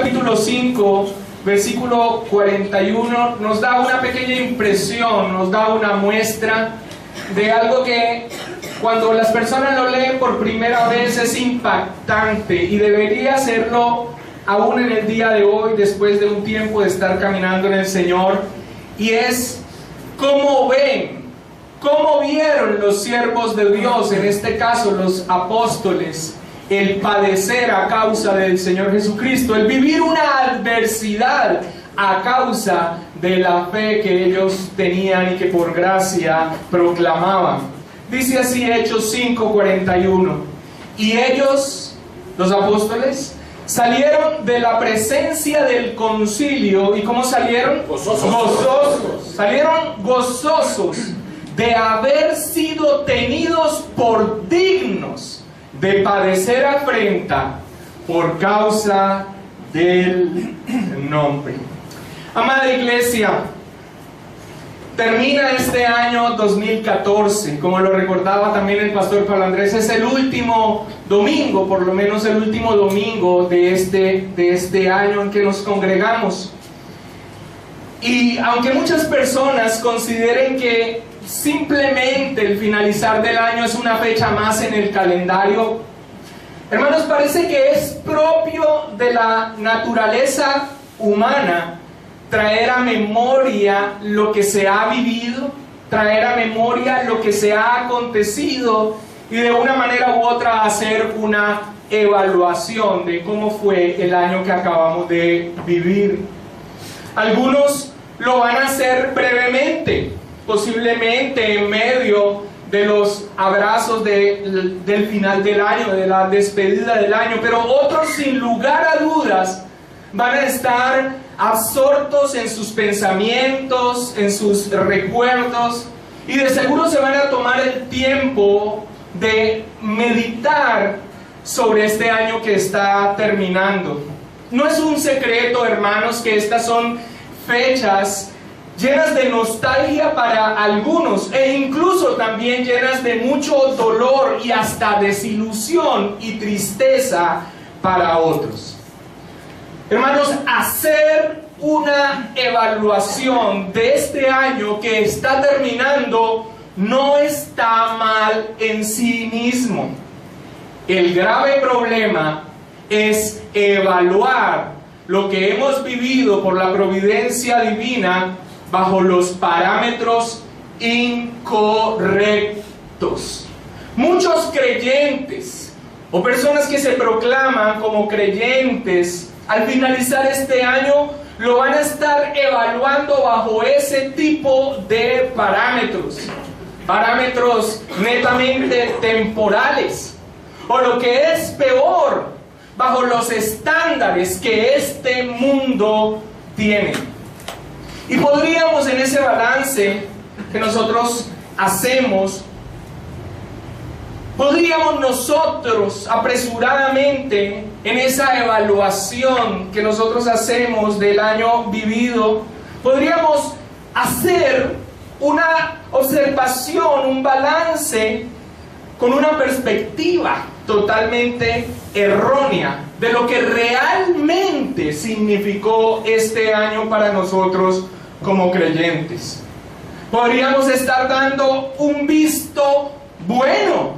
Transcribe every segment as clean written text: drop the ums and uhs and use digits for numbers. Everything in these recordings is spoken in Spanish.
capítulo 5, versículo 41, nos da una pequeña impresión, nos da una muestra de algo que cuando las personas lo leen por primera vez es impactante y debería serlo aún en el día de hoy, después de un tiempo de estar caminando en el Señor. Y es cómo vieron los siervos de Dios, en este caso los apóstoles, el padecer a causa del Señor Jesucristo, el vivir una adversidad a causa de la fe que ellos tenían y que por gracia proclamaban. Dice así Hechos 5:41: y ellos, los apóstoles, salieron de la presencia del concilio. ¿Y cómo salieron? Gozosos. Salieron gozosos de haber sido tenidos por dignos de padecer afrenta por causa del nombre. Amada iglesia, termina este año 2014, como lo recordaba también el pastor Pablo Andrés, es el último domingo, por lo menos el último domingo de este año en que nos congregamos. Y aunque muchas personas consideren que simplemente el finalizar del año es una fecha más en el calendario, hermanos, parece que es propio de la naturaleza humana traer a memoria lo que se ha vivido, traer a memoria lo que se ha acontecido y de una manera u otra hacer una evaluación de cómo fue el año que acabamos de vivir. Algunos lo van a hacer brevemente, posiblemente en medio de los abrazos del final del año, de la despedida del año, pero otros sin lugar a dudas van a estar absortos en sus pensamientos, en sus recuerdos, y de seguro se van a tomar el tiempo de meditar sobre este año que está terminando. No es un secreto, hermanos, que estas son fechas llenas de nostalgia para algunos e incluso también llenas de mucho dolor y hasta desilusión y tristeza para otros. Hermanos, hacer una evaluación de este año que está terminando no está mal en sí mismo. El grave problema es evaluar lo que hemos vivido por la providencia divina bajo los parámetros incorrectos. Muchos creyentes o personas que se proclaman como creyentes al finalizar este año lo van a estar evaluando bajo ese tipo de parámetros netamente temporales, o lo que es peor, bajo los estándares que este mundo tiene. Y podríamos, en ese balance que nosotros hacemos, podríamos nosotros apresuradamente, en esa evaluación que nosotros hacemos del año vivido, podríamos hacer una observación, un balance con una perspectiva totalmente errónea de lo que realmente significó este año para nosotros como creyentes. Podríamos estar dando un visto bueno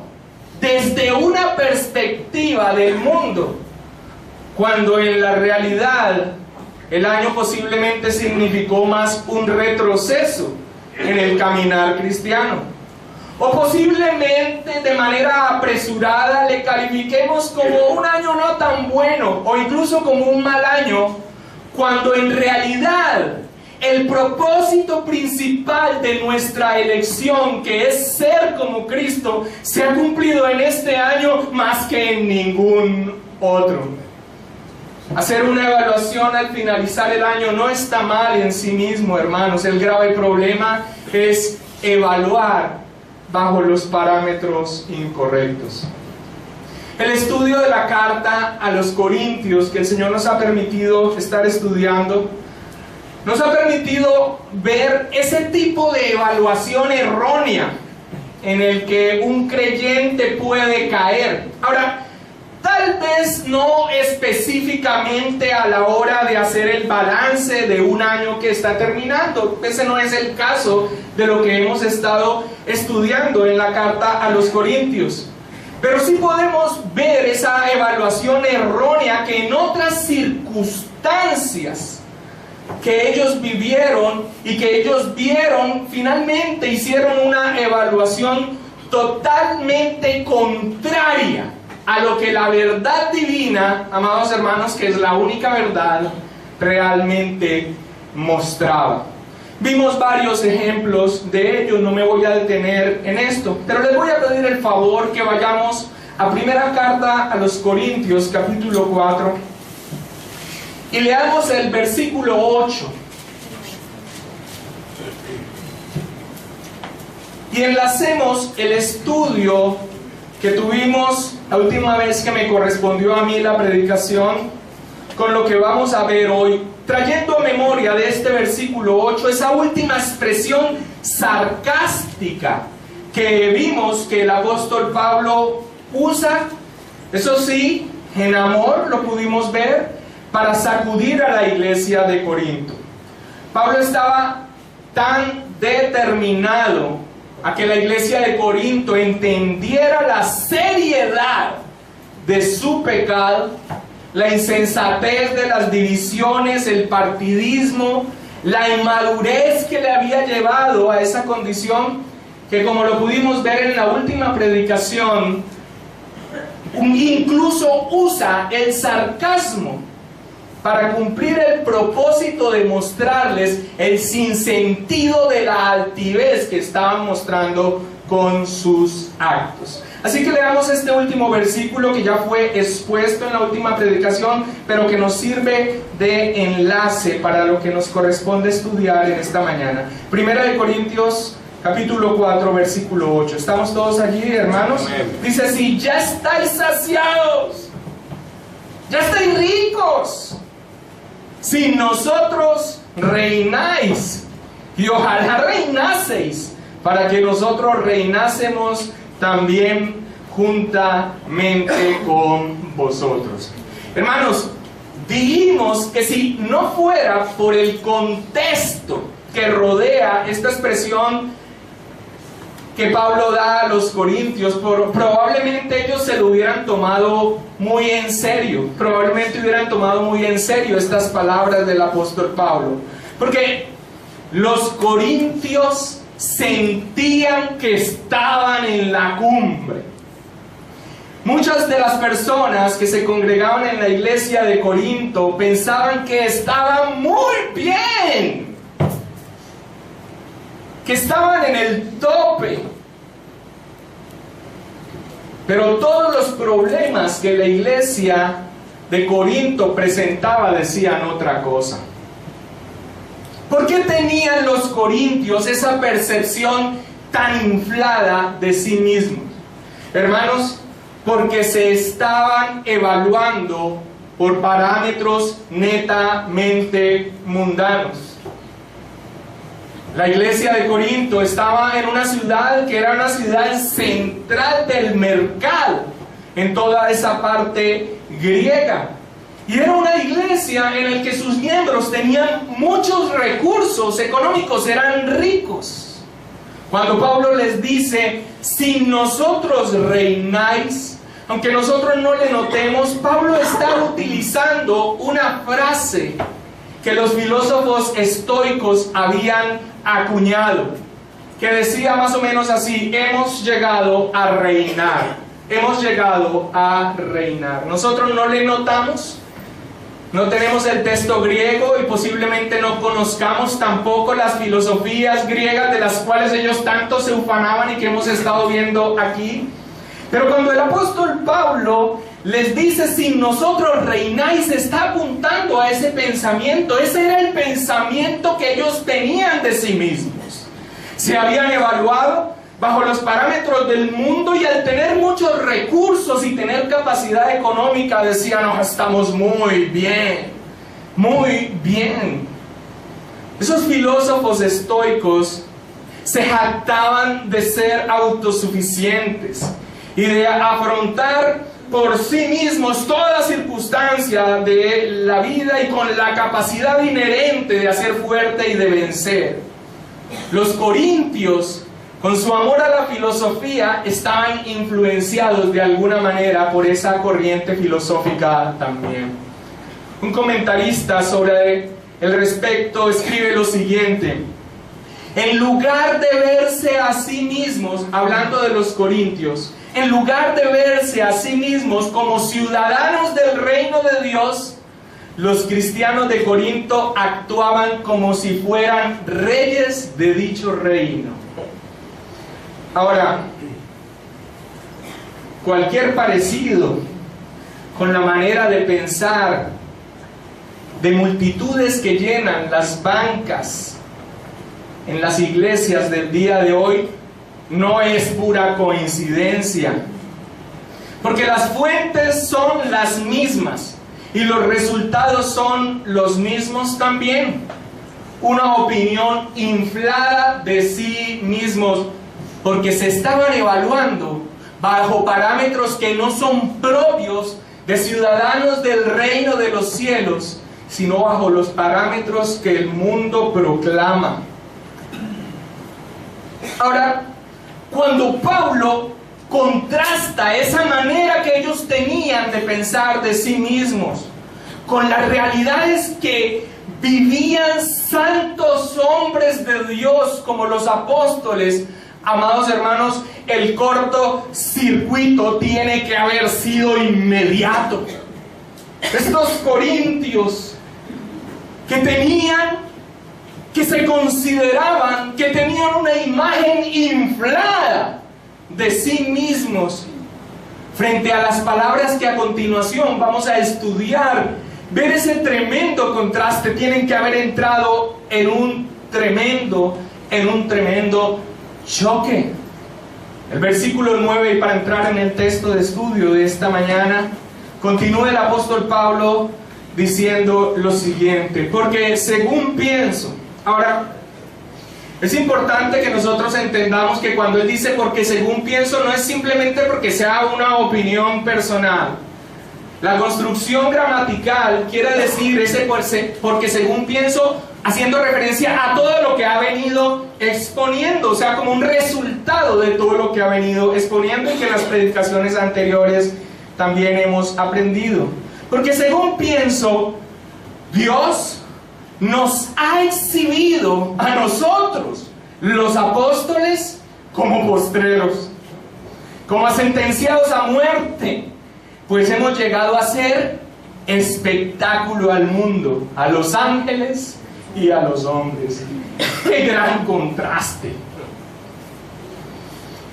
desde una perspectiva del mundo, cuando en la realidad el año posiblemente significó más un retroceso en el caminar cristiano. O posiblemente de manera apresurada le califiquemos como un año no tan bueno, o incluso como un mal año, cuando en realidad el propósito principal de nuestra elección, que es ser como Cristo, se ha cumplido en este año más que en ningún otro. Hacer una evaluación al finalizar el año no está mal en sí mismo, hermanos. El grave problema es evaluar bajo los parámetros incorrectos. El estudio de la carta a los Corintios, que el Señor nos ha permitido estar estudiando, nos ha permitido ver ese tipo de evaluación errónea en el que un creyente puede caer. Ahora, Tal vez no específicamente a la hora de hacer el balance de un año que está terminando. Ese no es el caso de lo que hemos estado estudiando en la carta a los Corintios. Pero sí podemos ver esa evaluación errónea que en otras circunstancias que ellos vivieron y que ellos vieron, finalmente hicieron una evaluación totalmente contraria a lo que la verdad divina, amados hermanos, que es la única verdad, realmente mostraba. Vimos varios ejemplos de ello, no me voy a detener en esto, pero les voy a pedir el favor que vayamos a primera carta a los Corintios, capítulo 4, y leamos el versículo 8. Y enlacemos el estudio que tuvimos la última vez que me correspondió a mí la predicación con lo que vamos a ver hoy, trayendo a memoria de este versículo 8 esa última expresión sarcástica que vimos que el apóstol Pablo usa, eso sí, en amor lo pudimos ver, para sacudir a la iglesia de Corinto. Pablo estaba tan determinado a que la iglesia de Corinto entendiera la seriedad de su pecado, la insensatez de las divisiones, el partidismo, la inmadurez que le había llevado a esa condición, que como lo pudimos ver en la última predicación, incluso usa el sarcasmo para cumplir el propósito de mostrarles el sinsentido de la altivez que estaban mostrando con sus actos. Así que leamos este último versículo que ya fue expuesto en la última predicación, pero que nos sirve de enlace para lo que nos corresponde estudiar en esta mañana. Primera de Corintios, capítulo 4, versículo 8. ¿Estamos todos allí, hermanos? Dice así: ya estáis saciados, ya estáis ricos, sin nosotros reináis, y ojalá reinaseis, para que nosotros reinásemos también juntamente con vosotros. Hermanos, dijimos que si no fuera por el contexto que rodea esta expresión que Pablo da a los corintios, probablemente ellos se lo hubieran tomado muy en serio, probablemente hubieran tomado muy en serio estas palabras del apóstol Pablo, porque los corintios sentían que estaban en la cumbre. Muchas de las personas que se congregaban en la iglesia de Corinto pensaban que estaban muy bien, que estaban en el tope. Pero todos los problemas que la iglesia de Corinto presentaba decían otra cosa. ¿Por qué tenían los corintios esa percepción tan inflada de sí mismos? Hermanos, porque se estaban evaluando por parámetros netamente mundanos. La iglesia de Corinto estaba en una ciudad que era una ciudad central del mercado en toda esa parte griega. Y era una iglesia en la que sus miembros tenían muchos recursos económicos, eran ricos. Cuando Pablo les dice, si nosotros reináis, aunque nosotros no le notemos, Pablo está utilizando una frase que los filósofos estoicos habían acuñado, que decía más o menos así: hemos llegado a reinar, hemos llegado a reinar. Nosotros no le notamos, no tenemos el texto griego y posiblemente no conozcamos tampoco las filosofías griegas de las cuales ellos tanto se ufanaban y que hemos estado viendo aquí. Pero cuando el apóstol Pablo les dice, si nosotros reináis, está apuntando a ese pensamiento. Ese era el pensamiento que ellos tenían de sí mismos. Se habían evaluado bajo los parámetros del mundo y al tener muchos recursos y tener capacidad económica decían, no, estamos muy bien, muy bien. Esos filósofos estoicos se jactaban de ser autosuficientes y de afrontar por sí mismos toda circunstancia de la vida y con la capacidad inherente de hacer fuerte y de vencer. Los corintios, con su amor a la filosofía, estaban influenciados de alguna manera por esa corriente filosófica también. Un comentarista sobre el respecto escribe lo siguiente: en lugar de verse a sí mismos, hablando de los corintios, en lugar de verse a sí mismos como ciudadanos del reino de Dios, los cristianos de Corinto actuaban como si fueran reyes de dicho reino. Ahora, cualquier parecido con la manera de pensar de multitudes que llenan las bancas en las iglesias del día de hoy no es pura coincidencia, porque las fuentes son las mismas y los resultados son los mismos también. Una opinión inflada de sí mismos, porque se estaban evaluando bajo parámetros que no son propios de ciudadanos del reino de los cielos, sino bajo los parámetros que el mundo proclama. Ahora, cuando Pablo contrasta esa manera que ellos tenían de pensar de sí mismos con las realidades que vivían santos hombres de Dios como los apóstoles, amados hermanos, el cortocircuito tiene que haber sido inmediato. Estos corintios que se consideraban que tenían una imagen inflada de sí mismos, frente a las palabras que a continuación vamos a estudiar, ver ese tremendo contraste, tienen que haber entrado en un tremendo choque. El versículo 9, y para entrar en el texto de estudio de esta mañana, continúa el apóstol Pablo diciendo lo siguiente: porque según pienso. Ahora, es importante que nosotros entendamos que cuando él dice porque según pienso, no es simplemente porque sea una opinión personal. La construcción gramatical quiere decir ese porque según pienso, haciendo referencia a todo lo que ha venido exponiendo, o sea, como un resultado de todo lo que ha venido exponiendo y que en las predicaciones anteriores también hemos aprendido. Porque según pienso, Dios nos ha exhibido a nosotros, los apóstoles, como postreros, como sentenciados a muerte, pues hemos llegado a ser espectáculo al mundo, a los ángeles y a los hombres. ¡Qué gran contraste!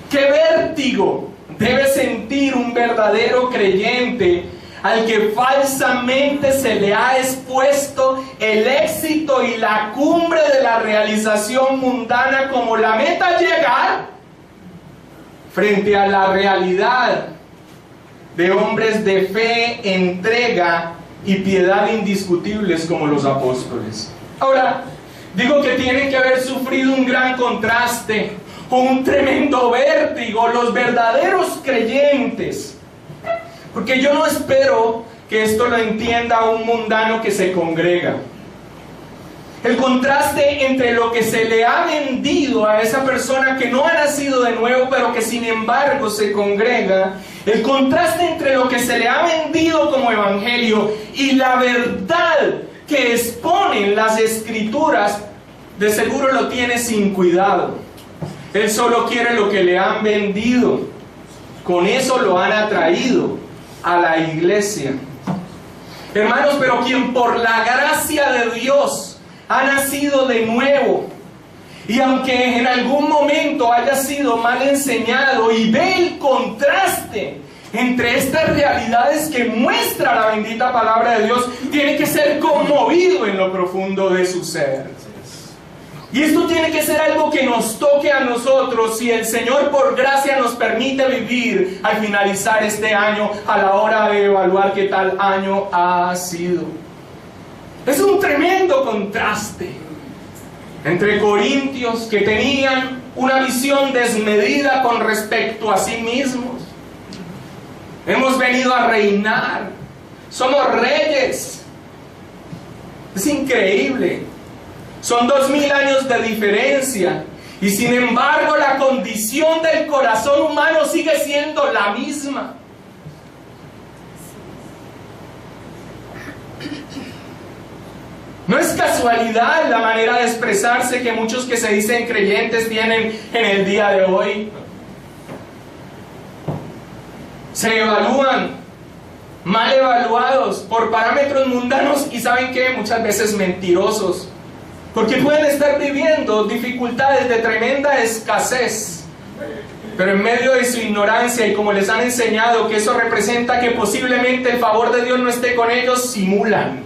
¡Qué vértigo debe sentir un verdadero creyente al que falsamente se le ha expuesto el éxito y la cumbre de la realización mundana como la meta a llegar, frente a la realidad de hombres de fe, entrega y piedad indiscutibles como los apóstoles? Ahora, digo que tienen que haber sufrido un gran contraste, un tremendo vértigo, los verdaderos creyentes. Porque yo no espero que esto lo entienda un mundano que se congrega. El contraste entre lo que se le ha vendido a esa persona que no ha nacido de nuevo, pero que sin embargo se congrega, el contraste entre lo que se le ha vendido como evangelio y la verdad que exponen las escrituras, de seguro lo tiene sin cuidado. Él solo quiere lo que le han vendido. Con eso lo han atraído a la iglesia. Hermanos, pero quien por la gracia de Dios ha nacido de nuevo, y aunque en algún momento haya sido mal enseñado y ve el contraste entre estas realidades que muestra la bendita palabra de Dios, tiene que ser conmovido en lo profundo de su ser. Y esto tiene que ser algo que nos toque a nosotros, si el Señor por gracia nos permite vivir al finalizar este año, a la hora de evaluar qué tal año ha sido. Es un tremendo contraste entre corintios que tenían una visión desmedida con respecto a sí mismos, Hemos venido a reinar. Somos reyes. Es increíble. Son 2000 años de diferencia. Y sin embargo, la condición del corazón humano sigue siendo la misma. No es casualidad la manera de expresarse que muchos que se dicen creyentes tienen en el día de hoy. Se evalúan, mal evaluados por parámetros mundanos y ¿saben qué? Muchas veces mentirosos. Porque pueden estar viviendo dificultades de tremenda escasez. Pero en medio de su ignorancia y como les han enseñado que eso representa que posiblemente el favor de Dios no esté con ellos, simulan.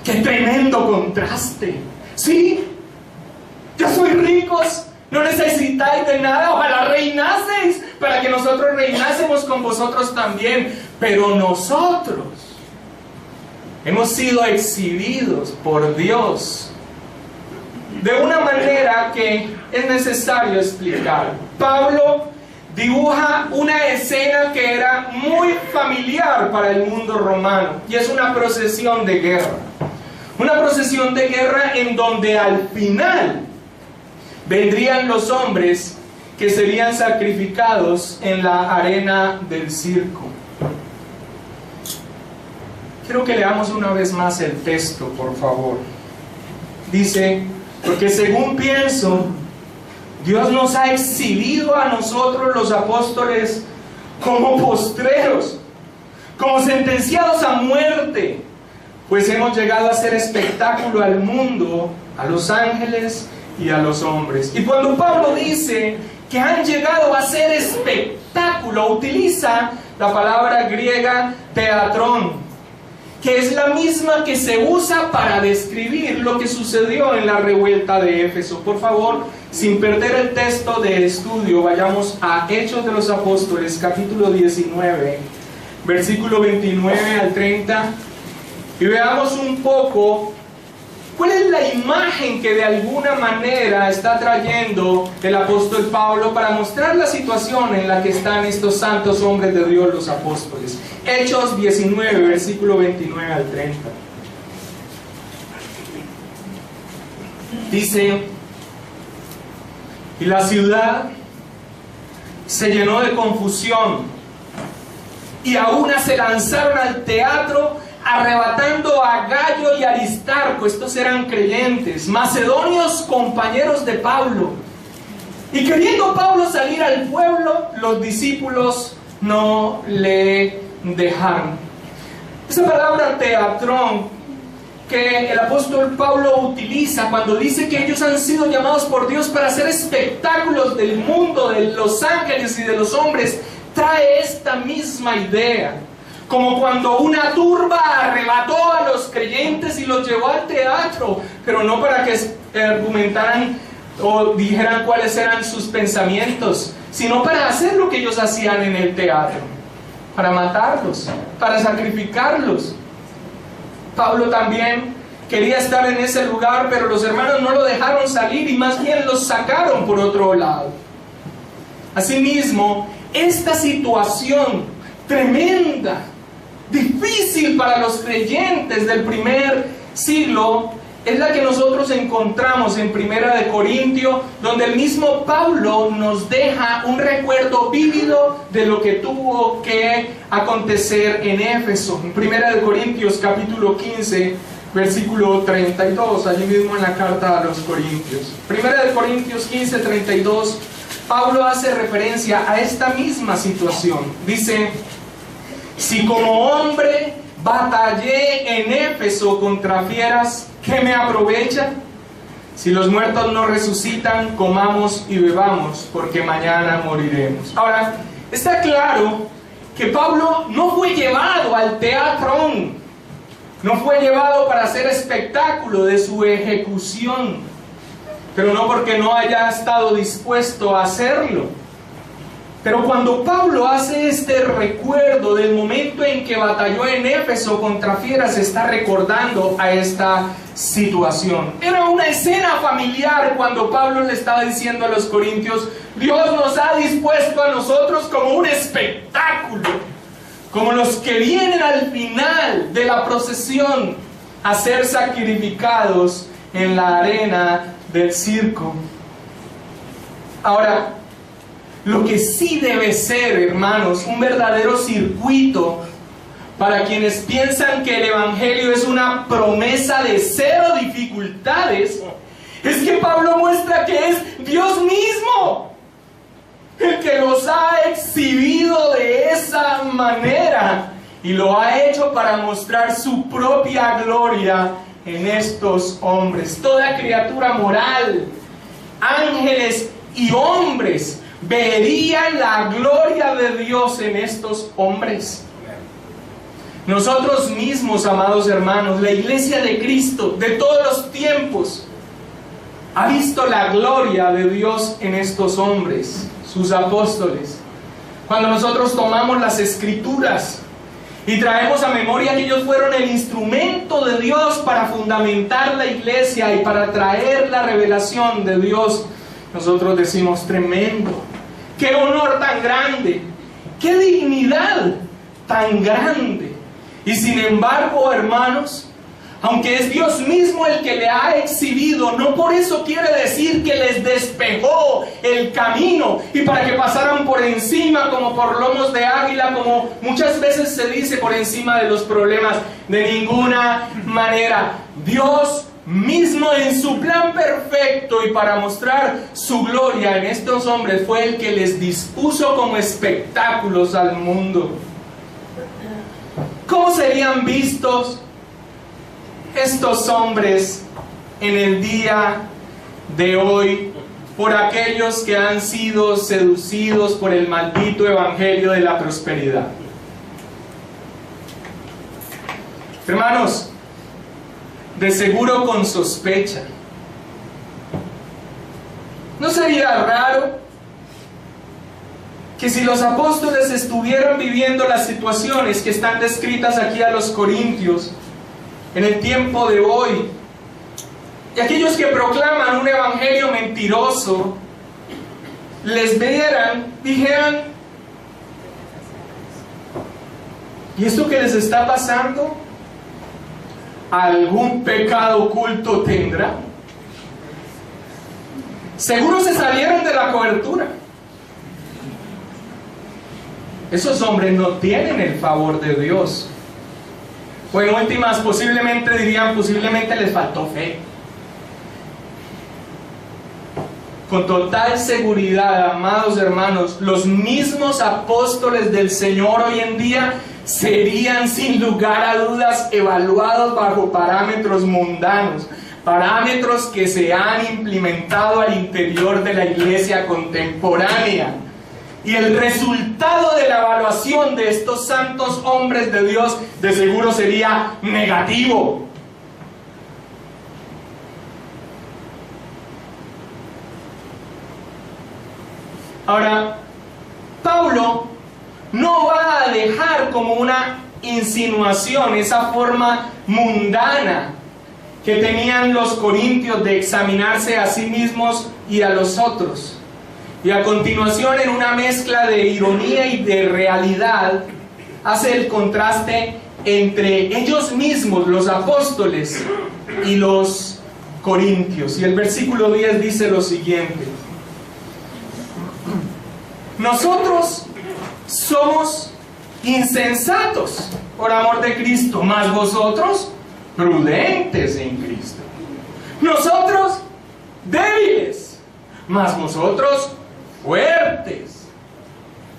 ¡Qué tremendo contraste! ¿Sí? ¡Ya sois ricos! No necesitáis de nada, ojalá reinaseis para que nosotros reinásemos con vosotros también. Pero nosotros hemos sido exhibidos por Dios de una manera que es necesario explicar. Pablo dibuja una escena que era muy familiar para el mundo romano, y es una procesión de guerra. Una procesión de guerra en donde al final vendrían los hombres que serían sacrificados en la arena del circo. Quiero que leamos una vez más el texto, por favor. Dice, porque según pienso, Dios nos ha exhibido a nosotros los apóstoles como postreros, como sentenciados a muerte, pues hemos llegado a ser espectáculo al mundo, a los ángeles y a los hombres. Y cuando Pablo dice que han llegado a ser espectáculo, utiliza la palabra griega teatrón, que es la misma que se usa para describir lo que sucedió en la revuelta de Éfeso. Por favor, sin perder el texto de estudio, vayamos a Hechos de los Apóstoles, capítulo 19, versículo 29 al 30, y veamos un poco cuál es la imagen que de alguna manera está trayendo el apóstol Pablo para mostrar la situación en la que están estos santos hombres de Dios, los apóstoles. Hechos 19, versículo 29 al 30. Dice, y la ciudad se llenó de confusión, y a una se lanzaron al teatro, arrebatando a Gallo y Aristarco. Estos eran creyentes, macedonios, compañeros de Pablo. Y queriendo Pablo salir al pueblo, los discípulos no le dejaron. Esa palabra teatrón que el apóstol Pablo utiliza cuando dice que ellos han sido llamados por Dios para hacer espectáculos del mundo, de los ángeles y de los hombres, trae esta misma idea. Como cuando una turba arrebató a los creyentes y los llevó al teatro, pero no para que argumentaran o dijeran cuáles eran sus pensamientos, sino para hacer lo que ellos hacían en el teatro, para matarlos, para sacrificarlos. Pablo también quería estar en ese lugar, pero los hermanos no lo dejaron salir y más bien los sacaron por otro lado. Asimismo, esta situación tremenda, difícil para los creyentes del primer siglo, es la que nosotros encontramos en 1 Corintios, donde el mismo Pablo nos deja un recuerdo vívido de lo que tuvo que acontecer en Éfeso. En 1 Corintios capítulo 15, versículo 32, allí mismo en la carta a los Corintios. 1 Corintios 15, 32, Pablo hace referencia a esta misma situación. Dice, si como hombre batallé en Éfeso contra fieras, ¿qué me aprovecha? Si los muertos no resucitan, comamos y bebamos, porque mañana moriremos. Ahora, está claro que Pablo no fue llevado al teatrón, no fue llevado para hacer espectáculo de su ejecución, pero no porque no haya estado dispuesto a hacerlo. Pero cuando Pablo hace este recuerdo del momento en que batalló en Éfeso contra fieras, se está recordando a esta situación. Era una escena familiar cuando Pablo le estaba diciendo a los corintios, Dios nos ha dispuesto a nosotros como un espectáculo, como los que vienen al final de la procesión a ser sacrificados en la arena del circo. Ahora, lo que sí debe ser, hermanos, un verdadero circuito para quienes piensan que el Evangelio es una promesa de cero dificultades, es que Pablo muestra que es Dios mismo el que los ha exhibido de esa manera y lo ha hecho para mostrar su propia gloria en estos hombres. Toda criatura moral, ángeles y hombres, verían la gloria de Dios en estos hombres. Nosotros mismos, amados hermanos, la iglesia de Cristo de todos los tiempos, ha visto la gloria de Dios en estos hombres, sus apóstoles. Cuando nosotros tomamos las Escrituras y traemos a memoria que ellos fueron el instrumento de Dios para fundamentar la iglesia y para traer la revelación de Dios, nosotros decimos: tremendo, qué honor tan grande, qué dignidad tan grande. Y sin embargo, hermanos, aunque es Dios mismo el que le ha exhibido, no por eso quiere decir que les despejó el camino y para que pasaran por encima como por lomos de águila, como muchas veces se dice, por encima de los problemas. De ninguna manera. Dios mismo, en su plan perfecto y para mostrar su gloria en estos hombres, fue el que les dispuso como espectáculos al mundo. ¿Cómo serían vistos estos hombres en el día de hoy por aquellos que han sido seducidos por el maldito evangelio de la prosperidad? Hermanos, de seguro con sospecha. ¿No sería raro que si los apóstoles estuvieran viviendo las situaciones que están descritas aquí a los corintios en el tiempo de hoy, y aquellos que proclaman un evangelio mentiroso les vieran, dijeran: ¿y esto que les está pasando? ¿Algún pecado oculto tendrá? Seguro se salieron de la cobertura. Esos hombres no tienen el favor de Dios. O en últimas, posiblemente dirían, posiblemente les faltó fe. Con total seguridad, amados hermanos, los mismos apóstoles del Señor hoy en día serían sin lugar a dudas evaluados bajo parámetros mundanos, parámetros que se han implementado al interior de la iglesia contemporánea. Y el resultado de la evaluación de estos santos hombres de Dios de seguro sería negativo. Ahora, Pablo no va a dejar como una insinuación esa forma mundana que tenían los corintios de examinarse a sí mismos y a los otros. Y a continuación, en una mezcla de ironía y de realidad, hace el contraste entre ellos mismos, los apóstoles, y los corintios. Y el versículo 10 dice lo siguiente: nosotros somos insensatos por amor de Cristo, mas vosotros prudentes en Cristo. Nosotros débiles, mas vosotros fuertes.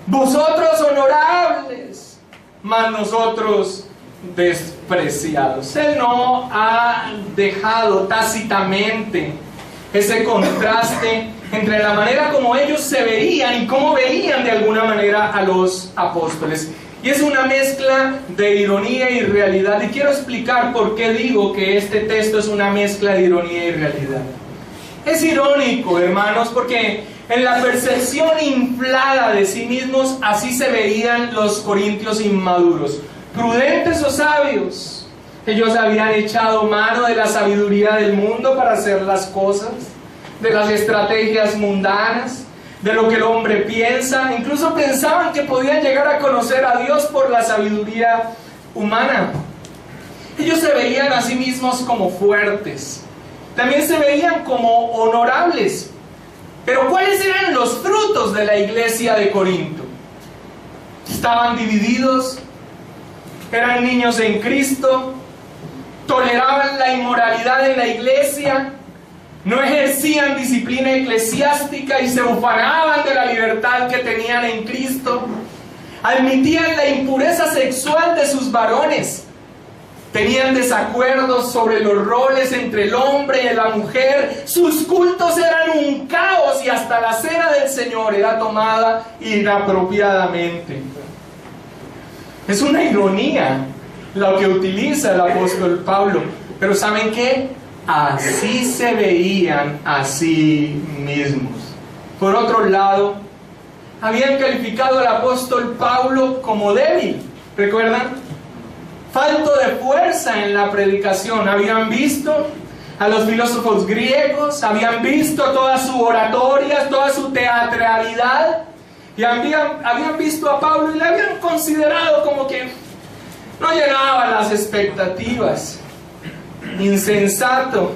Vosotros honorables, mas nosotros despreciados. Él no ha dejado tácitamente ese contraste entre la manera como ellos se veían y cómo veían de alguna manera a los apóstoles. Y es una mezcla de ironía y realidad. Y quiero explicar por qué digo que este texto es una mezcla de ironía y realidad. Es irónico, hermanos, porque en la percepción inflada de sí mismos, así se veían los corintios inmaduros. Prudentes o sabios. Ellos habían echado mano de la sabiduría del mundo para hacer las cosas, de las estrategias mundanas, de lo que el hombre piensa. Incluso pensaban que podían llegar a conocer a Dios por la sabiduría humana. Ellos se veían a sí mismos como fuertes. También se veían como honorables. Pero ¿cuáles eran los frutos de la iglesia de Corinto? Estaban divididos, eran niños en Cristo, toleraban la inmoralidad en la iglesia, no ejercían disciplina eclesiástica y se ufanaban de la libertad que tenían en Cristo, admitían la impureza sexual de sus varones, tenían desacuerdos sobre los roles entre el hombre y la mujer, sus cultos eran un caos y hasta la cena del Señor era tomada inapropiadamente. Es una ironía lo que utiliza el apóstol Pablo, pero ¿saben qué? Así se veían a sí mismos. Por otro lado, habían calificado al apóstol Pablo como débil, ¿recuerdan? Falto de fuerza en la predicación. Habían visto a los filósofos griegos, habían visto toda su oratoria, toda su teatralidad, y habían visto a Pablo y le habían considerado como que no llenaba las expectativas, insensato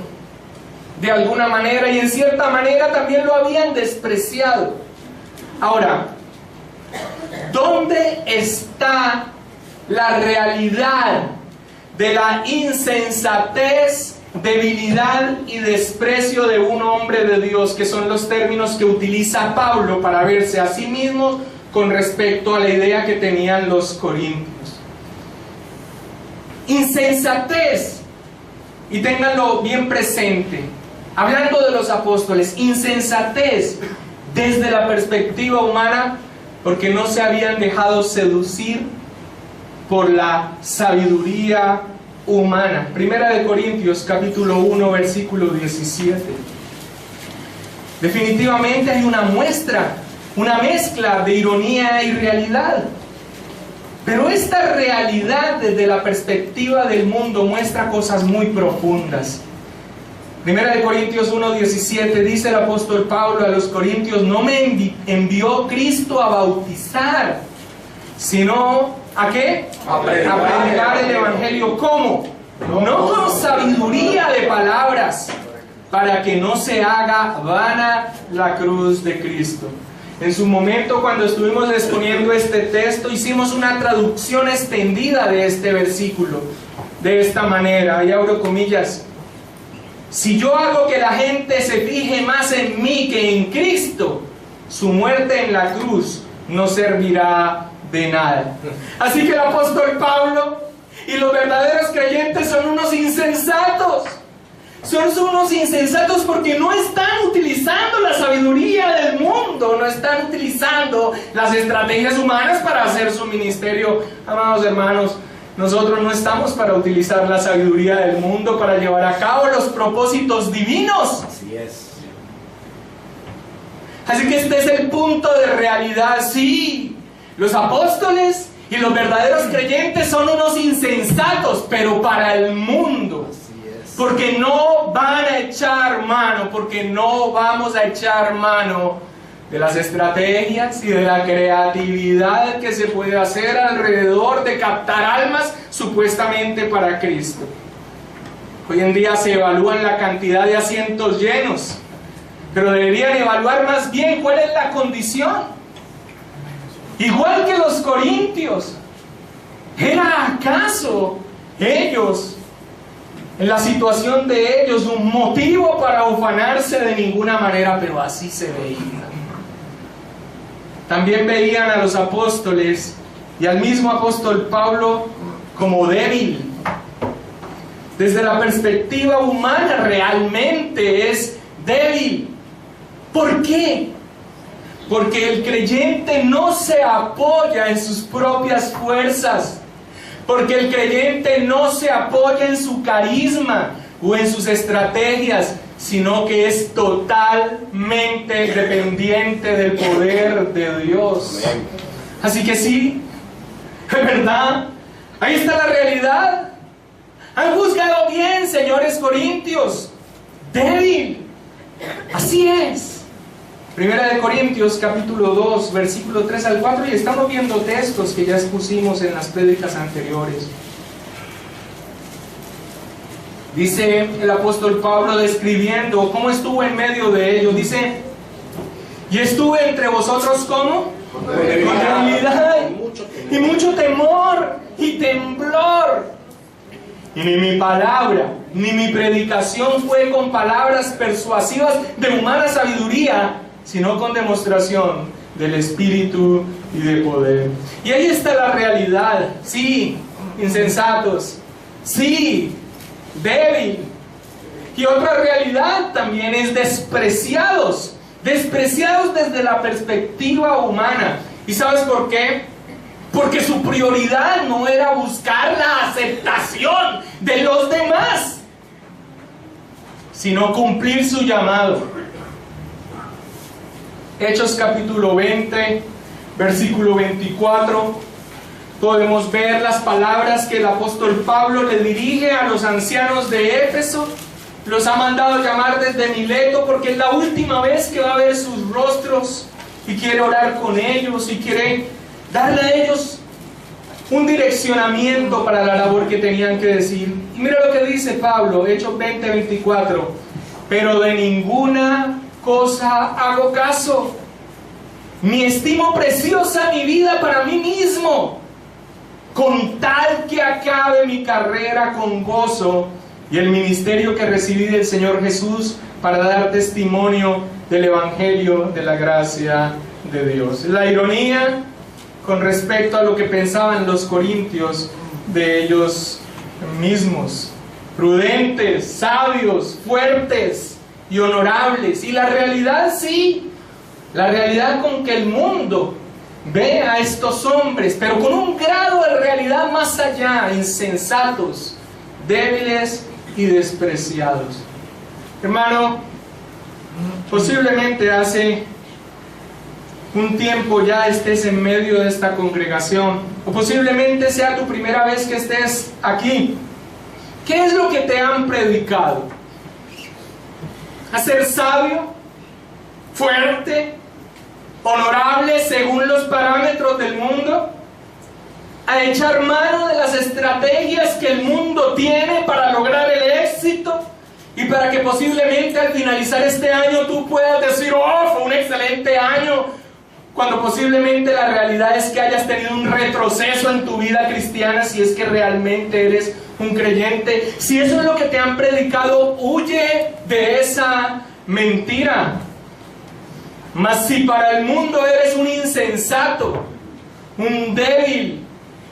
de alguna manera, y en cierta manera también lo habían despreciado. Ahora, ¿dónde está la realidad de la insensatez, debilidad y desprecio de un hombre de Dios, que son los términos que utiliza Pablo para verse a sí mismo con respecto a la idea que tenían los corintios? Insensatez, y ténganlo bien presente, hablando de los apóstoles, insensatez desde la perspectiva humana, porque no se habían dejado seducir por la sabiduría humana. Primera de Corintios capítulo 1 versículo 17. Definitivamente hay una muestra, una mezcla de ironía y realidad. Pero esta realidad desde la perspectiva del mundo muestra cosas muy profundas. Primera de Corintios 1:17 dice el apóstol Pablo a los corintios: no me envió Cristo a bautizar, sino ¿a qué? A predicar el evangelio. ¿Cómo? No con sabiduría de palabras, para que no se haga vana la cruz de Cristo. En su momento, cuando estuvimos exponiendo este texto, hicimos una traducción extendida de este versículo de esta manera, y abro comillas: si yo hago que la gente se fije más en mí que en Cristo, su muerte en la cruz no servirá de nada. Así que el apóstol Pablo y los verdaderos creyentes son unos insensatos. Son unos insensatos porque no están utilizando la sabiduría del mundo, no están utilizando las estrategias humanas para hacer su ministerio. Amados hermanos, nosotros no estamos para utilizar la sabiduría del mundo para llevar a cabo los propósitos divinos. Así es. Así que este es el punto de realidad. Sí, los apóstoles y los verdaderos creyentes son unos insensatos, pero para el mundo. Porque no van a echar mano, porque no vamos a echar mano de las estrategias y de la creatividad que se puede hacer alrededor de captar almas supuestamente para Cristo. Hoy en día se evalúan la cantidad de asientos llenos, pero deberían evaluar más bien cuál es la condición. Igual que los corintios, ¿era acaso ellos, en la situación de ellos, un motivo para ufanarse? De ninguna manera, pero así se veía. También veían a los apóstoles y al mismo apóstol Pablo como débil. Desde la perspectiva humana realmente es débil. ¿Por qué? Porque el creyente no se apoya en sus propias fuerzas. Porque el creyente no se apoya en su carisma o en sus estrategias, sino que es totalmente dependiente del poder de Dios. Así que sí, es verdad, ahí está la realidad. Han juzgado bien, señores corintios, débil. Así es. Primera de Corintios capítulo 2, versículo 3 al 4, y estamos viendo textos que ya expusimos en las prédicas anteriores. Dice el apóstol Pablo describiendo cómo estuvo en medio de ellos. Dice: y estuve entre vosotros ¿cómo? Con debilidad y mucho temor y temblor. Y ni mi palabra ni mi predicación fue con palabras persuasivas de humana sabiduría, sino con demostración del Espíritu y de poder. Y ahí está la realidad. Sí, insensatos. Sí, débil. Y otra realidad también es despreciados. Despreciados desde la perspectiva humana. ¿Y sabes por qué? Porque su prioridad no era buscar la aceptación de los demás, sino cumplir su llamado. Hechos capítulo 20, versículo 24, podemos ver las palabras que el apóstol Pablo le dirige a los ancianos de Éfeso. Los ha mandado llamar desde Mileto porque es la última vez que va a ver sus rostros, y quiere orar con ellos y quiere darle a ellos un direccionamiento para la labor que tenían que decir. Y mira lo que dice Pablo, Hechos 20, 24: pero de ninguna cosa hago caso, ni estimo preciosa mi vida para mí mismo, con tal que acabe mi carrera con gozo y el ministerio que recibí del Señor Jesús para dar testimonio del Evangelio de la gracia de Dios. La ironía con respecto a lo que pensaban los corintios de ellos mismos: prudentes, sabios, fuertes y honorables. Y la realidad, sí, la realidad con que el mundo ve a estos hombres, pero con un grado de realidad más allá: insensatos, débiles y despreciados. Hermano, posiblemente hace un tiempo ya estés en medio de esta congregación, o posiblemente sea tu primera vez que estés aquí. ¿Qué es lo que te han predicado? ¿A ser sabio, fuerte, honorable según los parámetros del mundo? ¿A echar mano de las estrategias que el mundo tiene para lograr el éxito? Y para que posiblemente al finalizar este año tú puedas decir: oh, fue un excelente año, cuando posiblemente la realidad es que hayas tenido un retroceso en tu vida cristiana, si es que realmente eres un creyente. Si eso es lo que te han predicado, huye de esa mentira. Mas si para el mundo eres un insensato, un débil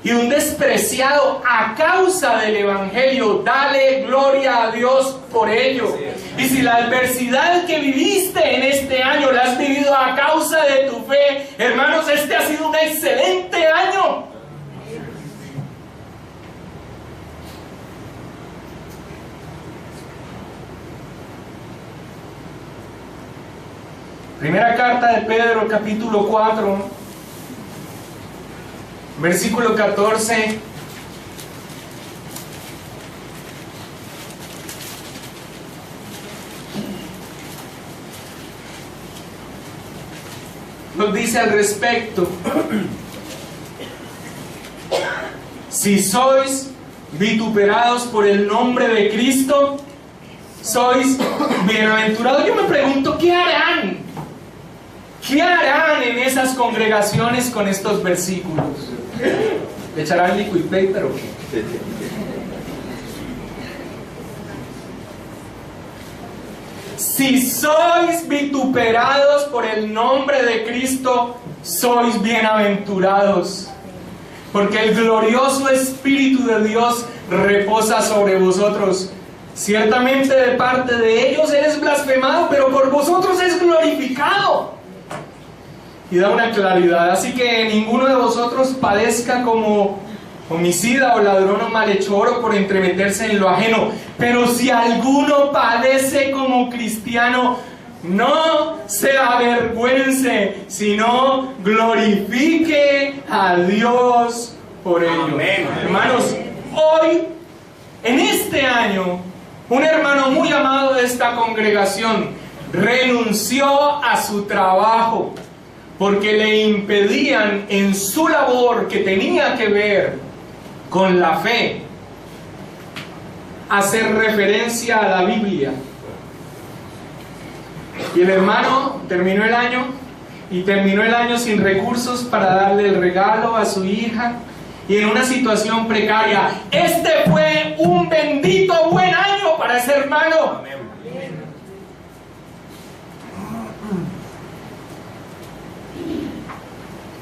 y un despreciado a causa del Evangelio, dale gloria a Dios por ello. Y si la adversidad que viviste en este año la has vivido a causa de tu fe, hermanos, este ha sido un excelente año. Primera carta de Pedro, capítulo 4, versículo 14. Nos dice al respecto: si sois vituperados por el nombre de Cristo, sois bienaventurados. Yo me pregunto, ¿qué harán? ¿Qué harán en esas congregaciones con estos versículos? ¿Le echarán liquid paper o qué? Si sois vituperados por el nombre de Cristo, sois bienaventurados, porque el glorioso Espíritu de Dios reposa sobre vosotros. Ciertamente de parte de ellos eres blasfemado, pero por vosotros es glorificado. Y da una claridad: así que ninguno de vosotros padezca como homicida o ladrón o malhechor o por entremeterse en lo ajeno. Pero si alguno padece como cristiano, no se avergüence, sino glorifique a Dios por ello. Amén. Hermanos, hoy, en este año, un hermano muy amado de esta congregación renunció a su trabajo porque le impedían en su labor que tenía que ver con la fe hacer referencia a la Biblia. Y el hermano terminó el año sin recursos para darle el regalo a su hija y en una situación precaria. Este fue un bendito buen año para ese hermano.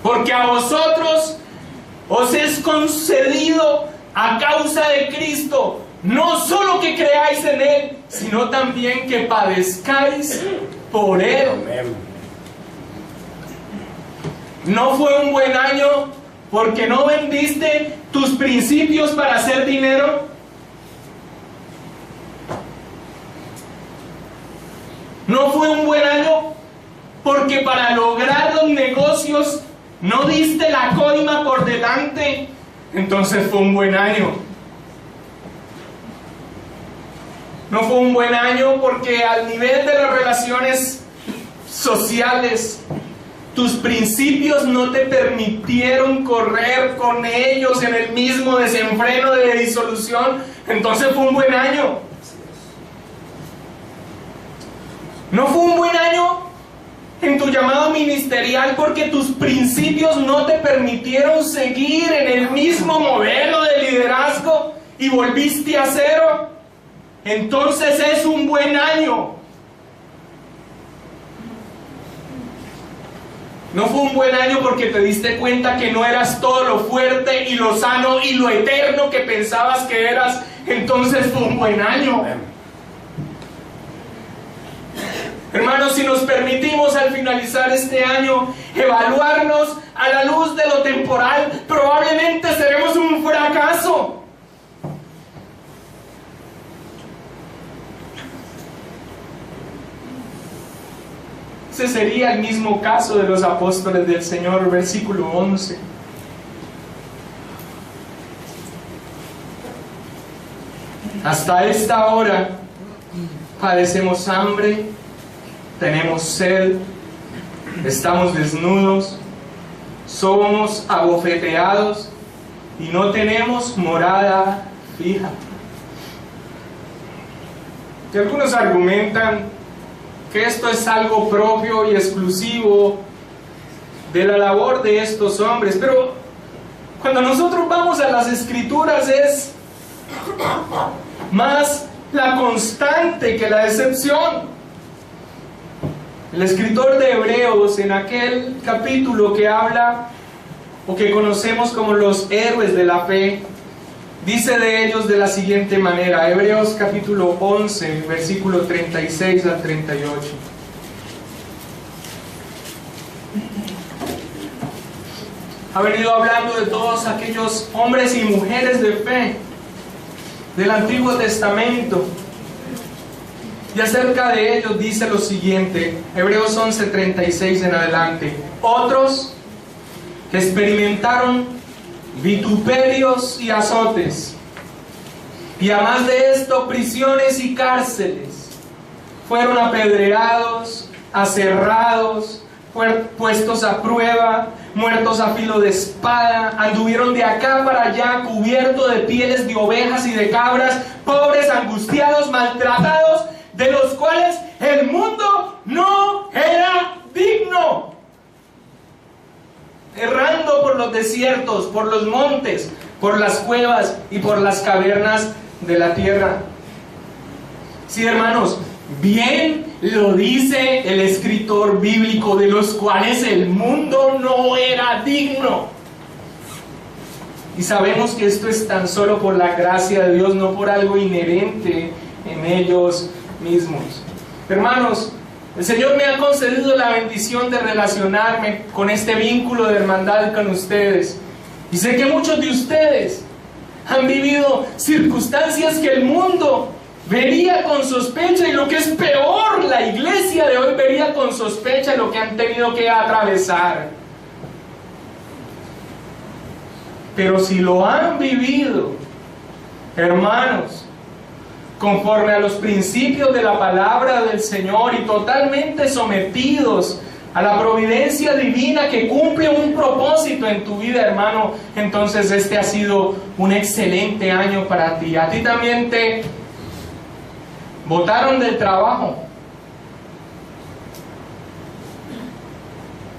Porque a vosotros os es concedido a causa de Cristo, no solo que creáis en Él, sino también que padezcáis por Él. ¿No fue un buen año porque no vendiste tus principios para hacer dinero? ¿No fue un buen año porque para lograr los negocios no diste la coima por delante? Entonces fue un buen año. No fue un buen año porque al nivel de las relaciones sociales, tus principios no te permitieron correr con ellos en el mismo desenfreno de disolución. Entonces fue un buen año. No fue un buen año en tu llamado ministerial porque tus principios no te permitieron seguir en el mismo modelo de liderazgo y volviste a cero. Entonces es un buen año. No fue un buen año porque te diste cuenta que no eras todo lo fuerte y lo sano y lo eterno que pensabas que eras. Entonces fue un buen año. Hermanos, si nos permitimos al finalizar este año evaluarnos a la luz de lo temporal, probablemente seremos un fracaso. Ese sería el mismo caso de los apóstoles del Señor, versículo 11. Hasta esta hora padecemos hambre, tenemos sed, estamos desnudos, somos abofeteados y no tenemos morada fija. Y algunos argumentan que esto es algo propio y exclusivo de la labor de estos hombres, pero cuando nosotros vamos a las Escrituras es más la constante que la excepción. El escritor de Hebreos, en aquel capítulo que habla o que conocemos como los héroes de la fe, dice de ellos de la siguiente manera. Hebreos capítulo 11, versículo 36 al 38. Ha venido hablando de todos aquellos hombres y mujeres de fe del Antiguo Testamento. Y acerca de ellos dice lo siguiente, Hebreos 11, 36 en adelante. Otros que experimentaron vituperios y azotes, y además de esto prisiones y cárceles, fueron apedreados, aserrados, puestos a prueba, muertos a filo de espada, anduvieron de acá para allá cubiertos de pieles de ovejas y de cabras, pobres, angustiados, maltratados, de los cuales el mundo no era digno, errando por los desiertos, por los montes, por las cuevas y por las cavernas de la tierra. Sí, hermanos, bien lo dice el escritor bíblico, de los cuales el mundo no era digno. Y sabemos que esto es tan solo por la gracia de Dios, no por algo inherente en ellos mismos. Hermanos, el Señor me ha concedido la bendición de relacionarme con este vínculo de hermandad con ustedes. Y sé que muchos de ustedes han vivido circunstancias que el mundo vería con sospecha, y lo que es peor, la iglesia de hoy vería con sospecha lo que han tenido que atravesar. Pero si lo han vivido, hermanos, conforme a los principios de la palabra del Señor y totalmente sometidos a la providencia divina que cumple un propósito en tu vida, hermano, entonces este ha sido un excelente año para ti. A ti también te botaron del trabajo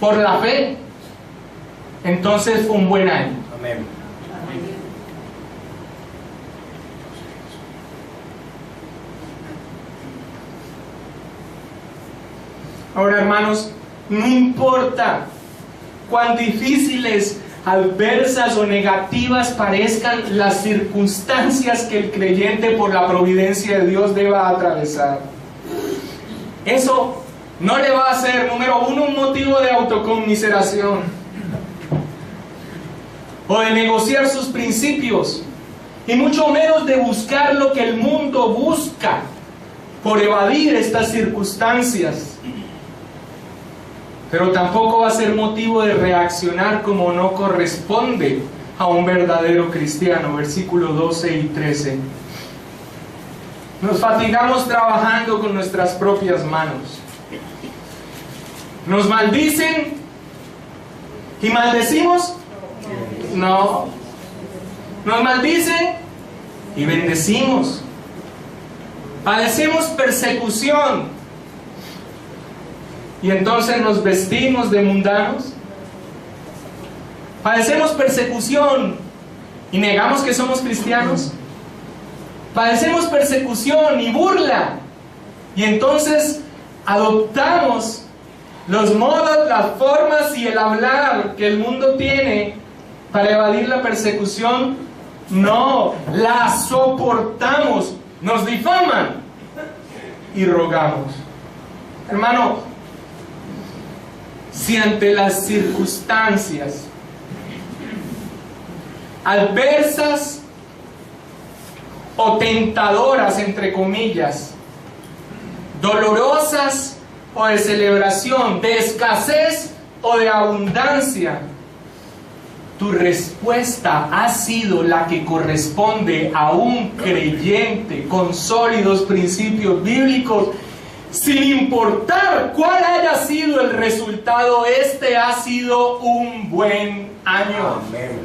por la fe, entonces fue un buen año. Amén. Ahora, hermanos, no importa cuán difíciles, adversas o negativas parezcan las circunstancias que el creyente por la providencia de Dios deba atravesar. Eso no le va a ser, número uno, un motivo de autoconmiseración o de negociar sus principios, y mucho menos de buscar lo que el mundo busca por evadir estas circunstancias. Pero tampoco va a ser motivo de reaccionar como no corresponde a un verdadero cristiano. Versículos 12 y 13. Nos fatigamos trabajando con nuestras propias manos. ¿Nos maldicen y maldecimos? No. Nos maldicen y bendecimos. Padecemos persecución y entonces nos vestimos de mundanos. Padecemos persecución y negamos que somos cristianos. Padecemos persecución y burla y entonces adoptamos los modos, las formas y el hablar que el mundo tiene para evadir la persecución. No, la soportamos, nos difaman y rogamos. Hermano, si ante las circunstancias adversas o tentadoras, entre comillas, dolorosas o de celebración, de escasez o de abundancia, tu respuesta ha sido la que corresponde a un creyente con sólidos principios bíblicos, sin importar cuál haya sido el resultado, este ha sido un buen año. Amén.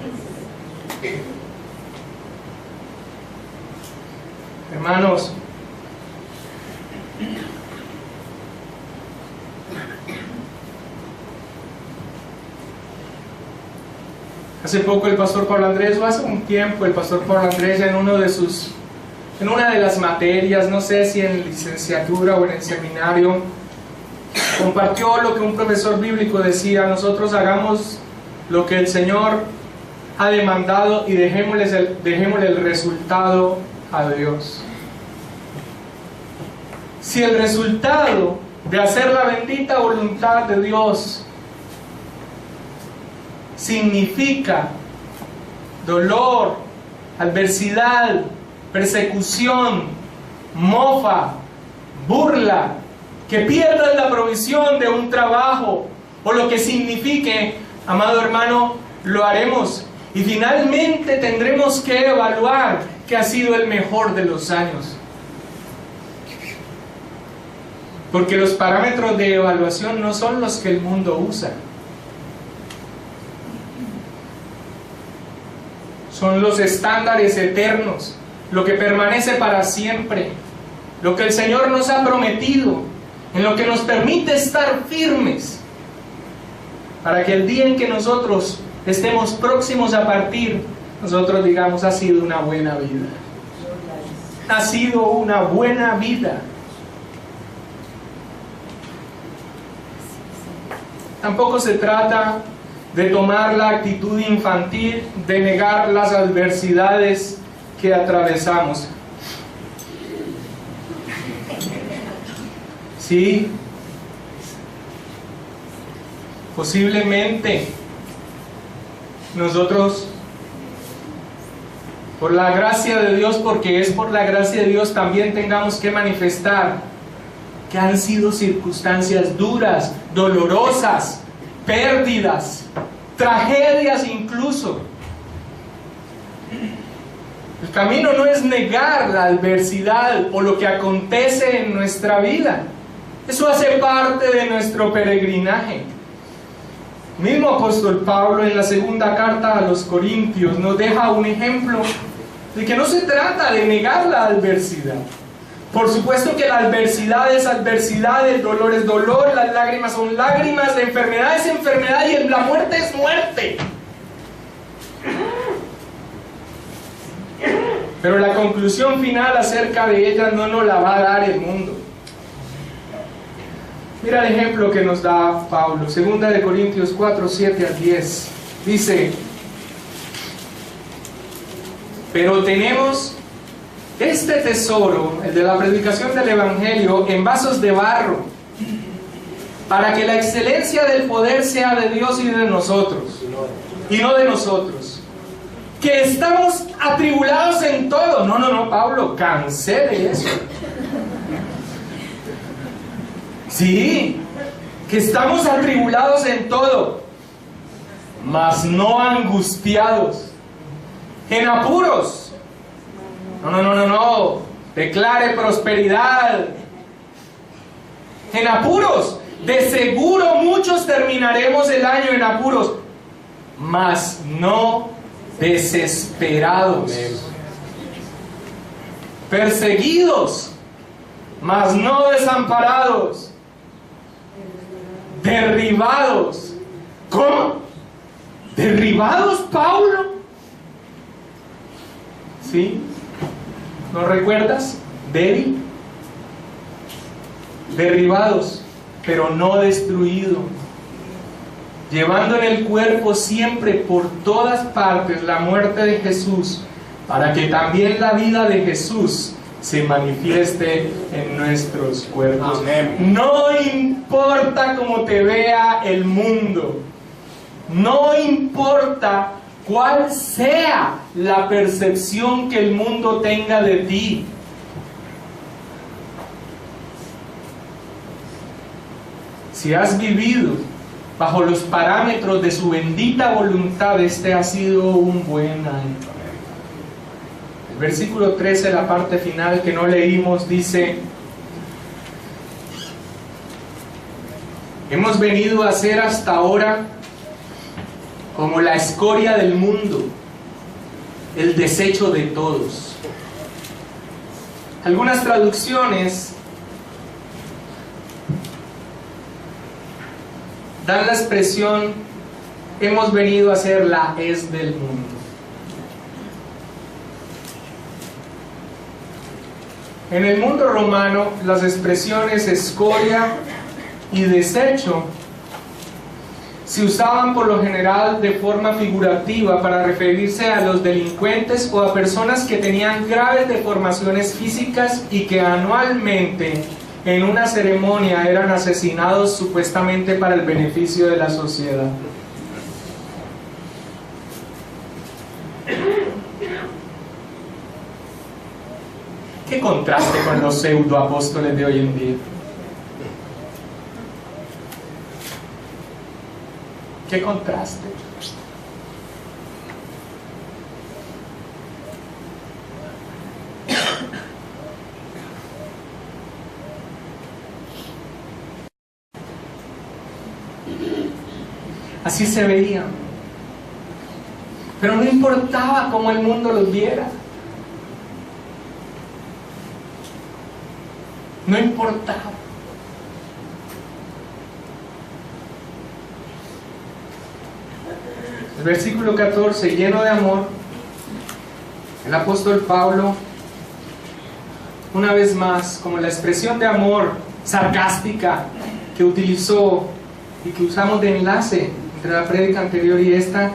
Hermanos, hace poco el pastor Pablo Andrés, o hace un tiempo el pastor Pablo Andrés, en una de las materias, no sé si en licenciatura o en el seminario, compartió lo que un profesor bíblico decía: nosotros hagamos lo que el Señor ha demandado y dejémosle el resultado a Dios. Si el resultado de hacer la bendita voluntad de Dios significa dolor, adversidad, persecución, mofa, burla, que pierdas la provisión de un trabajo o lo que signifique, amado hermano, lo haremos y finalmente tendremos que evaluar que ha sido el mejor de los años. Porque los parámetros de evaluación no son los que el mundo usa. Son los estándares eternos, lo que permanece para siempre, lo que el Señor nos ha prometido, en lo que nos permite estar firmes, para que el día en que nosotros estemos próximos a partir, nosotros digamos: ha sido una buena vida. Ha sido una buena vida. Tampoco se trata de tomar la actitud infantil de negar las adversidades que atravesamos. Sí, posiblemente nosotros, por la gracia de Dios, porque es por la gracia de Dios, también tengamos que manifestar que han sido circunstancias duras, dolorosas, pérdidas, tragedias incluso. El camino no es negar la adversidad o lo que acontece en nuestra vida. Eso hace parte de nuestro peregrinaje. Mismo apóstol Pablo en la segunda carta a los Corintios nos deja un ejemplo de que no se trata de negar la adversidad. Por supuesto que la adversidad es adversidad, el dolor es dolor, las lágrimas son lágrimas, la enfermedad es enfermedad y la muerte es muerte. Pero la conclusión final acerca de ella no nos la va a dar el mundo. Mira el ejemplo que nos da Pablo, 2 Corintios 4, 7 al 10. Dice: pero tenemos este tesoro, el de la predicación del Evangelio, en vasos de barro, para que la excelencia del poder sea de Dios y de nosotros, y no de nosotros. Que estamos atribulados en todo. No, Pablo, cansé de eso. Sí, que estamos atribulados en todo, mas no angustiados, en apuros. No. Declare prosperidad. En apuros. De seguro muchos terminaremos el año en apuros, mas no desesperados. Perseguidos, mas no desamparados. Derribados. ¿Cómo? ¿Derribados, Pablo? ¿Sí? ¿No recuerdas? Débil. Derribados, pero no destruido. Llevando en el cuerpo siempre por todas partes la muerte de Jesús, para que también la vida de Jesús se manifieste en nuestros cuerpos. Amén. No importa cómo te vea el mundo, no importa cuál sea la percepción que el mundo tenga de ti. Si has vivido bajo los parámetros de su bendita voluntad, este ha sido un buen año. El versículo 13, la parte final que no leímos, dice: hemos venido a ser hasta ahora como la escoria del mundo, el desecho de todos. Algunas traducciones dan la expresión: hemos venido a ser la hez del mundo. En el mundo romano, las expresiones escoria y desecho se usaban por lo general de forma figurativa para referirse a los delincuentes o a personas que tenían graves deformaciones físicas y que anualmente en una ceremonia eran asesinados supuestamente para el beneficio de la sociedad. ¿Qué contraste con los pseudoapóstoles de hoy en día? ¿Qué contraste? Así se veían. Pero no importaba cómo el mundo los viera. No importaba. El versículo 14, lleno de amor, el apóstol Pablo, una vez más, como la expresión de amor sarcástica que utilizó y que usamos de enlace entre la prédica anterior y esta,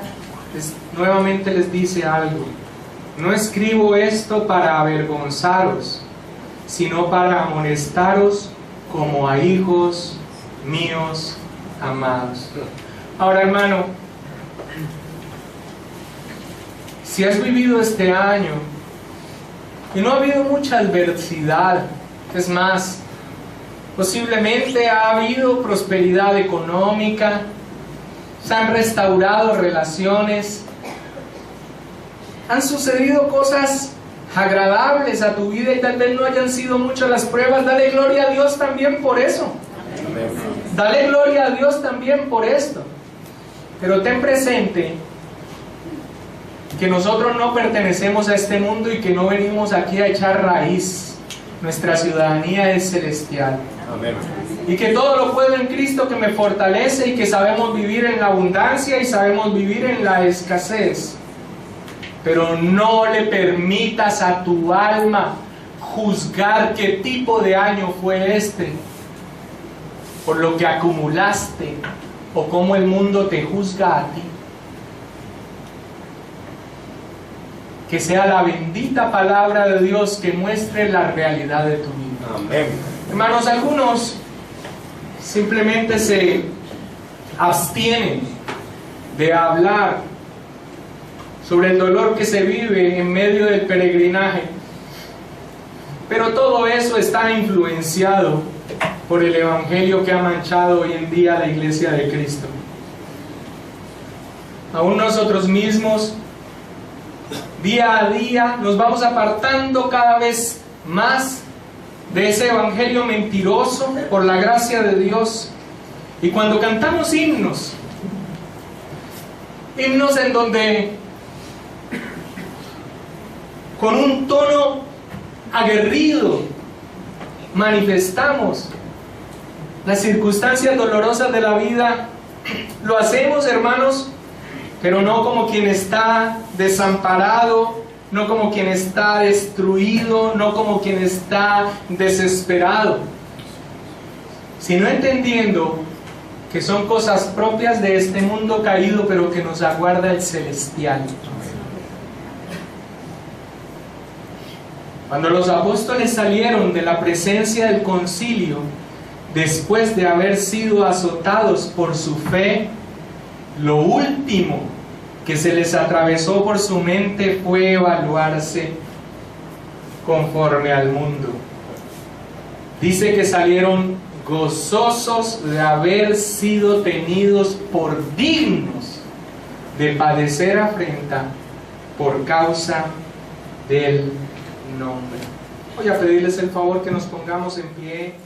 nuevamente les dice algo: no escribo esto para avergonzaros, sino para amonestaros como a hijos míos amados. Ahora, hermano, si has vivido este año y no ha habido mucha adversidad, es más, posiblemente ha habido prosperidad económica, se han restaurado relaciones, han sucedido cosas agradables a tu vida y tal vez no hayan sido muchas las pruebas, dale gloria a Dios también por eso. Dale gloria a Dios también por esto. Pero ten presente que nosotros no pertenecemos a este mundo y que no venimos aquí a echar raíz. Nuestra ciudadanía es celestial. Amén. Y que todo lo puedo en Cristo que me fortalece, y que sabemos vivir en la abundancia y sabemos vivir en la escasez. Pero no le permitas a tu alma juzgar qué tipo de año fue este por lo que acumulaste o cómo el mundo te juzga a ti. Que sea la bendita palabra de Dios que muestre la realidad de tu vida. Amén. Hermanos, algunos simplemente se abstienen de hablar sobre el dolor que se vive en medio del peregrinaje, pero todo eso está influenciado por el evangelio que ha manchado hoy en día la iglesia de Cristo. Aún nosotros mismos, día a día, nos vamos apartando cada vez más de ese evangelio mentiroso por la gracia de Dios. Y cuando cantamos himnos en donde con un tono aguerrido manifestamos las circunstancias dolorosas de la vida, lo hacemos, hermanos, pero no como quien está desamparado, no como quien está destruido, no como quien está desesperado, sino entendiendo que son cosas propias de este mundo caído, pero que nos aguarda el celestial. Cuando los apóstoles salieron de la presencia del concilio, después de haber sido azotados por su fe, lo último que se les atravesó por su mente fue evaluarse conforme al mundo. Dice que salieron gozosos de haber sido tenidos por dignos de padecer afrenta por causa del nombre. Voy a pedirles el favor que nos pongamos en pie.